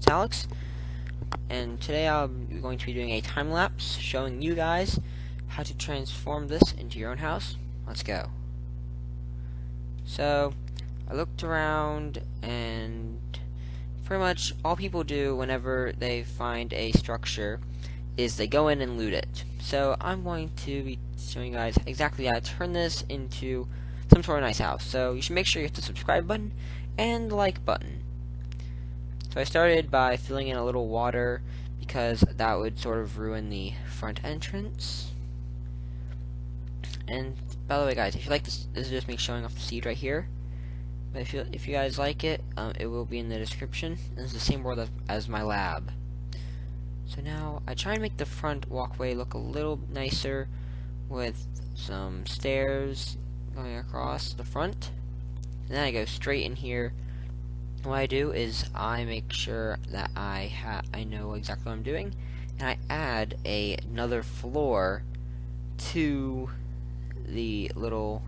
it's Alex, and today I'm going to be doing a time lapse showing you guys how to transform this into your own house. Let's go. So, I looked around, and pretty much all people do whenever they find a structure is they go in and loot it. So, I'm going to be showing you guys exactly how to turn this into some sort of nice house. So, you should make sure you hit the subscribe button and the like button. So I started by filling in a little water because that would sort of ruin the front entrance. And by the way, guys, if you like this is just me showing off the seed right here. But if you guys like it, it will be in the description. And it's the same word as my lab. So now I try and make the front walkway look a little nicer with some stairs going across the front. And then I go straight in here. What I do is I make sure that I know exactly what I'm doing, and I add another floor to the little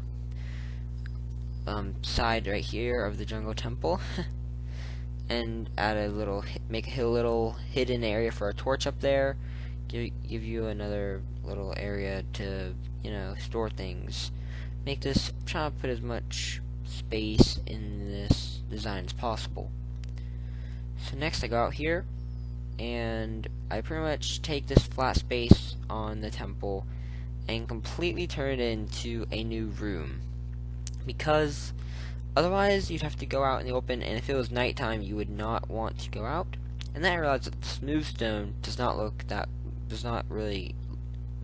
side right here of the jungle temple, and add make a little hidden area for a torch up there. Give you another little area to store things. Make this try to put as much space in this design as possible. So next I go out here and I pretty much take this flat space on the temple and completely turn it into a new room, because otherwise you'd have to go out in the open, and if it was nighttime you would not want to go out. And then I realized that the smooth stone does not really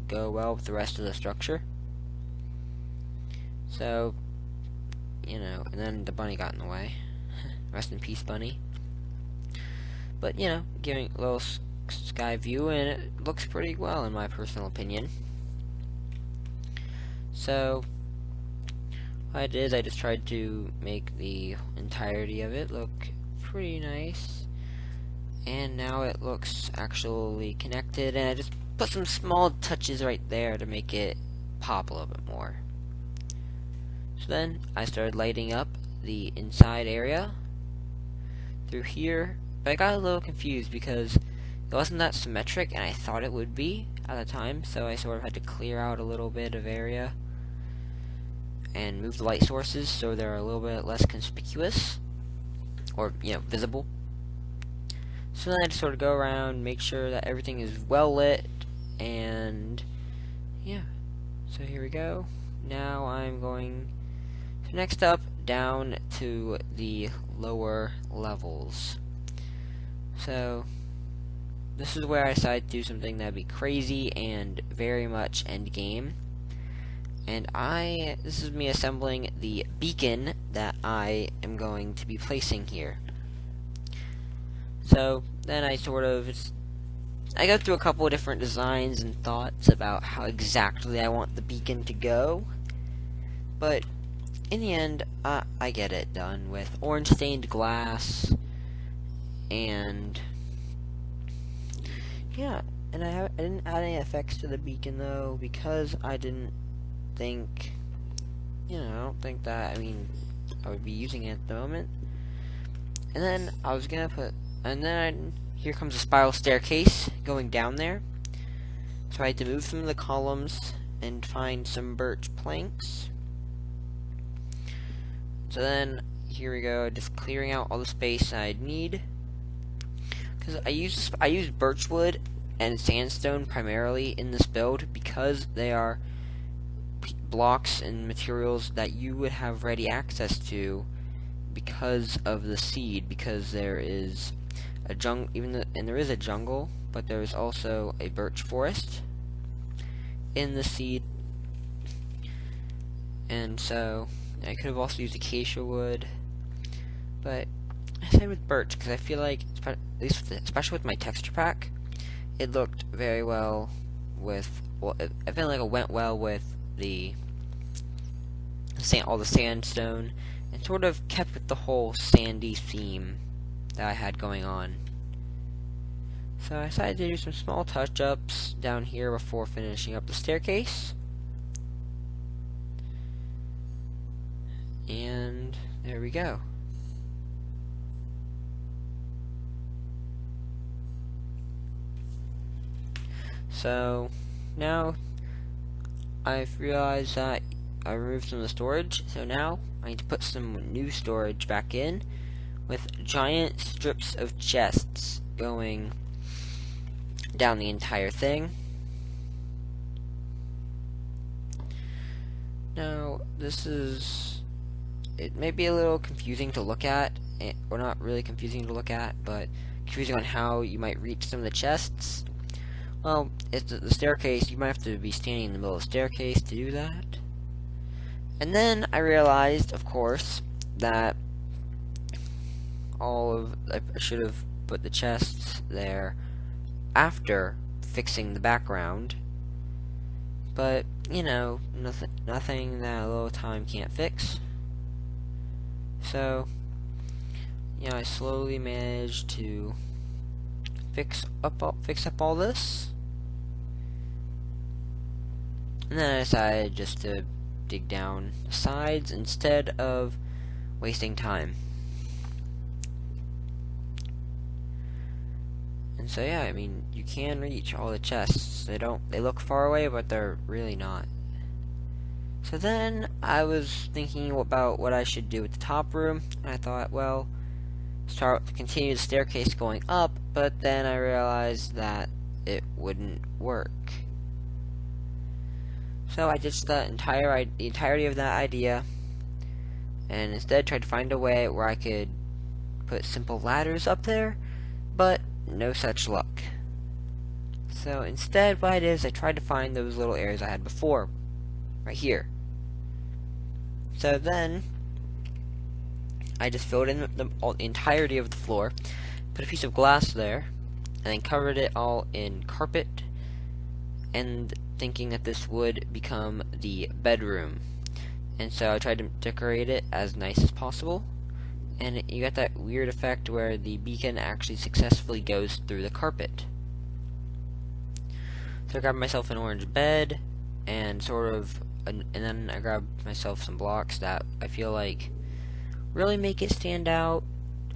go well with the rest of the structure. So and then the bunny got in the way. Rest in peace, bunny. But, giving a little sky view, and it looks pretty well in my personal opinion. So, what I did is I just tried to make the entirety of it look pretty nice. And now it looks actually connected, and I just put some small touches right there to make it pop a little bit more. So then I started lighting up the inside area through here, but I got a little confused because it wasn't that symmetric, and I thought it would be at the time, so I sort of had to clear out a little bit of area and move the light sources so they're a little bit less conspicuous, or visible. So then I just sort of go around, make sure that everything is well lit, and yeah. So here we go. Now I'm going next up down to the lower levels. So this is where I decided to do something that'd be crazy and very much end game. And this is me assembling the beacon that I am going to be placing here. So then I go through a couple of different designs and thoughts about how exactly I want the beacon to go, but in the end, I get it done with orange stained glass, and yeah, and I didn't add any effects to the beacon though, because I didn't think, I don't think that, I would be using it at the moment. And then I was gonna here comes a spiral staircase going down there, so I had to move some of the columns and find some birch planks. So then, here we go, just clearing out all the space I'd need. Because I use birchwood and sandstone primarily in this build, because they are blocks and materials that you would have ready access to because of the seed, because there is a jungle, and there is a jungle, but there is also a birch forest in the seed. And so I could have also used acacia wood, but I stayed with birch because I feel like, especially with my texture pack, it looked very well with. I feel like it went well with all the sandstone, and sort of kept with the whole sandy theme that I had going on. So I decided to do some small touch-ups down here before finishing up the staircase. And there we go. So now I've realized that I removed some of the storage, so now I need to put some new storage back in with giant strips of chests going down the entire thing. Now, it may be a little confusing to look at, or not really confusing to look at, but confusing on how you might reach some of the chests. Well, it's the staircase. You might have to be standing in the middle of the staircase to do that. And then I realized, of course, that I should have put the chests there after fixing the background. But, you know, nothing that a little time can't fix. So, yeah, I slowly managed to fix up all this. And then I decided just to dig down the sides instead of wasting time. And so yeah, I mean, you can reach all the chests. They look far away, but they're really not. So then I was thinking about what I should do with the top room, and I thought, well, continue the staircase going up, but then I realized that it wouldn't work. So I ditched the entirety of that idea, and instead tried to find a way where I could put simple ladders up there, but no such luck. So instead, what I did is I tried to find those little areas I had before, right here. So then, I just filled in the entirety of the floor, put a piece of glass there, and then covered it all in carpet, and thinking that this would become the bedroom. And so I tried to decorate it as nice as possible, and you get that weird effect where the beacon actually successfully goes through the carpet. So I grabbed myself an orange bed, and then I grabbed myself some blocks that I feel like really make it stand out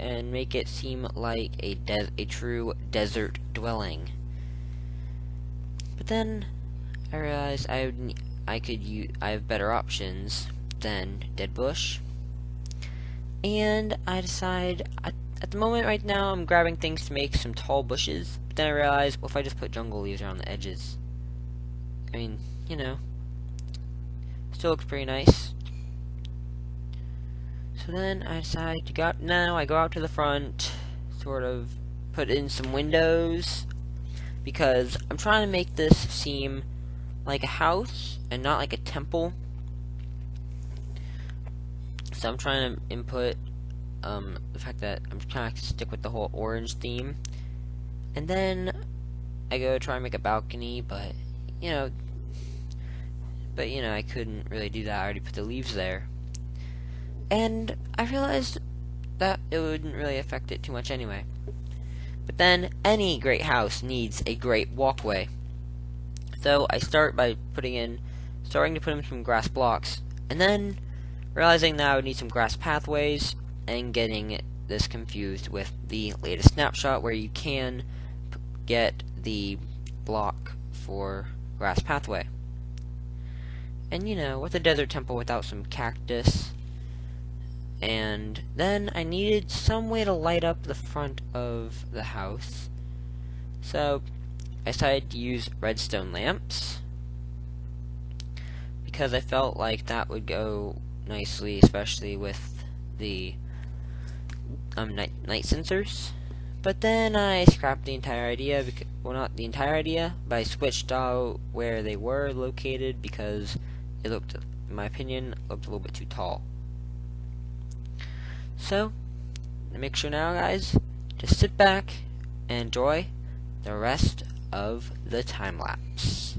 and make it seem like a true desert dwelling. But then I realized I have better options than dead bush, and I decide at the moment right now I'm grabbing things to make some tall bushes. But then I realized, well, if I just put jungle leaves around the edges, I mean, you know, still looks pretty nice. So then I decide to go out to the front, sort of put in some windows, because I'm trying to make this seem like a house and not like a temple. So I'm trying to input the fact that I'm trying to stick with the whole orange theme. And then I go try and make a balcony, but you know, I couldn't really do that. I already put the leaves there. And I realized that it wouldn't really affect it too much anyway. But then, any great house needs a great walkway. So I start by starting to put in some grass blocks, and then realizing that I would need some grass pathways, and getting this confused with the latest snapshot where you can get the block for grass pathway. And you know, what's a desert temple without some cactus? And then I needed some way to light up the front of the house. So I decided to use redstone lamps, because I felt like that would go nicely, especially with the night sensors. But then I scrapped the entire idea, well, not the entire idea, but I switched out where they were located because it looked, in my opinion, a little bit too tall. So, make sure now, guys, just sit back and enjoy the rest of the time lapse.